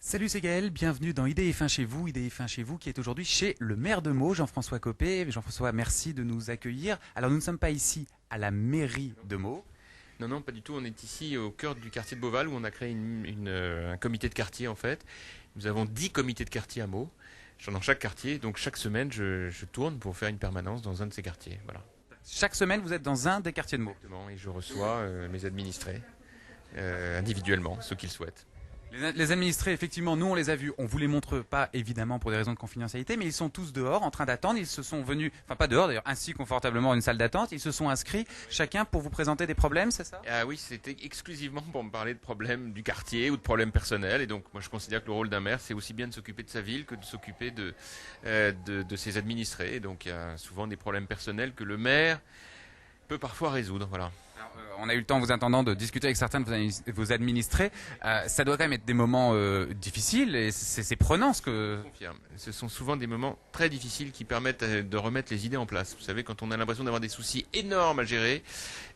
Salut, c'est Gaël, bienvenue dans IDF1 chez vous. IDF1 chez vous qui est aujourd'hui chez le maire de Meaux, Jean-François Copé. Jean-François, merci de nous accueillir. Alors nous ne sommes pas ici à la mairie de Meaux. Non, non, pas du tout. On est ici au cœur du quartier de Beauval où on a créé un comité de quartier en fait. Nous avons 10 comités de quartier à Meaux, dans chaque quartier. Donc chaque semaine, je tourne pour faire une permanence dans un de ces quartiers. Voilà. Chaque semaine, vous êtes dans un des quartiers de Meaux. Exactement. Et je reçois mes administrés individuellement, ceux qu'ils souhaitent. Les administrés, effectivement, nous on les a vus. On vous les montre pas évidemment pour des raisons de confidentialité, mais ils sont tous dehors en train d'attendre. Ils se sont venus, enfin pas dehors d'ailleurs, ainsi confortablement dans une salle d'attente. Ils se sont inscrits chacun pour vous présenter des problèmes, c'est ça? Ah oui, c'était exclusivement pour me parler de problèmes du quartier ou de problèmes personnels. Et donc moi je considère que le rôle d'un maire, c'est aussi bien de s'occuper de sa ville que de s'occuper de ses administrés. Et donc il y a souvent des problèmes personnels que le maire peut parfois résoudre. Voilà. Alors, on a eu le temps, vous attendant, de discuter avec certains de vos administrés. Ça doit quand même être des moments difficiles et c'est prenant ce que... Je confirme. Ce sont souvent des moments très difficiles qui permettent de remettre les idées en place. Vous savez, quand on a l'impression d'avoir des soucis énormes à gérer,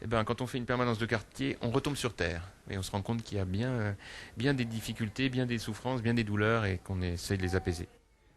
eh ben, quand on fait une permanence de quartier, on retombe sur terre. Et on se rend compte qu'il y a bien des difficultés, bien des souffrances, bien des douleurs et qu'on essaie de les apaiser.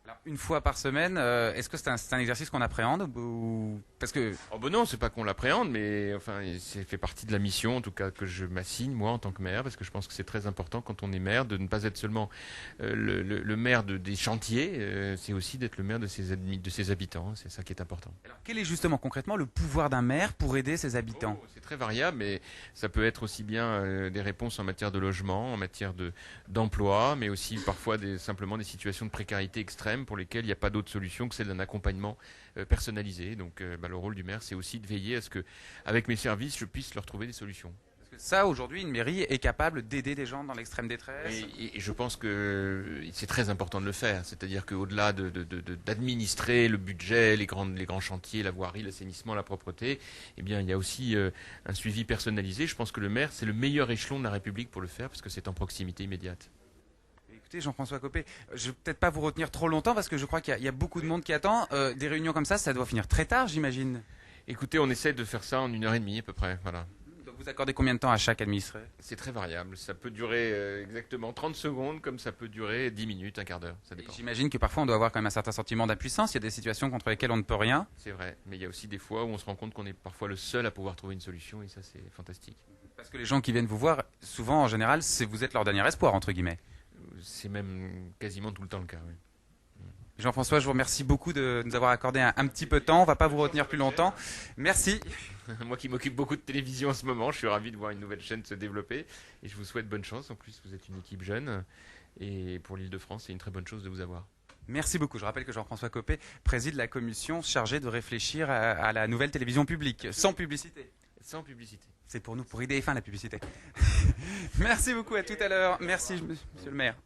Alors, une fois par semaine, est-ce que c'est un exercice qu'on appréhende ou... Parce que... Oh ben non, c'est pas qu'on l'appréhende, mais enfin, c'est fait partie de la mission, en tout cas, que je m'assigne, moi, en tant que maire, parce que je pense que c'est très important quand on est maire, de ne pas être seulement le maire des chantiers, c'est aussi d'être le maire de ses habitants, c'est ça qui est important. Alors, quel est justement concrètement le pouvoir d'un maire pour aider ses habitants? C'est très variable, mais ça peut être aussi bien des réponses en matière de logement, en matière d'emploi, mais aussi parfois simplement des situations de précarité extrême pour lesquelles il n'y a pas d'autre solution que celle d'un accompagnement personnalisé. Donc le rôle du maire, c'est aussi de veiller à ce que, avec mes services, je puisse leur trouver des solutions. Parce que ça, aujourd'hui, une mairie est capable d'aider des gens dans l'extrême détresse. Et je pense que c'est très important de le faire. C'est-à-dire qu'au-delà d'administrer le budget, les grands chantiers, la voirie, l'assainissement, la propreté, eh bien, il y a aussi un suivi personnalisé. Je pense que le maire, c'est le meilleur échelon de la République pour le faire parce que c'est en proximité immédiate. Écoutez, Jean-François Copé, je ne vais peut-être pas vous retenir trop longtemps parce que je crois qu'il y a beaucoup de monde qui attend. Des réunions comme ça doit finir très tard, j'imagine. Écoutez, on essaie de faire ça en 1 heure et demie à peu près. Voilà. Donc vous accordez combien de temps à chaque administré? C'est très variable. Ça peut durer exactement 30 secondes, comme ça peut durer 10 minutes, un quart d'heure. Ça dépend. J'imagine que parfois on doit avoir quand même un certain sentiment d'impuissance. Il y a des situations contre lesquelles on ne peut rien. C'est vrai, mais il y a aussi des fois où on se rend compte qu'on est parfois le seul à pouvoir trouver une solution, et ça c'est fantastique. Parce que les gens qui viennent vous voir, souvent en général, vous êtes leur dernier espoir, entre guillemets. C'est même quasiment tout le temps le cas. Oui. Jean-François, je vous remercie beaucoup de nous avoir accordé un petit peu de temps. On ne va pas vous retenir plus longtemps. Merci. Moi qui m'occupe beaucoup de télévision en ce moment, je suis ravi de voir une nouvelle chaîne se développer et je vous souhaite bonne chance. En plus, vous êtes une équipe jeune et pour l'Île-de-France, c'est une très bonne chose de vous avoir. Merci beaucoup. Je rappelle que Jean-François Copé préside la commission chargée de réfléchir à la nouvelle télévision publique, sans publicité. Sans publicité. C'est pour nous, pour IDF1 la publicité. Merci beaucoup, à tout à l'heure. Merci, monsieur le maire.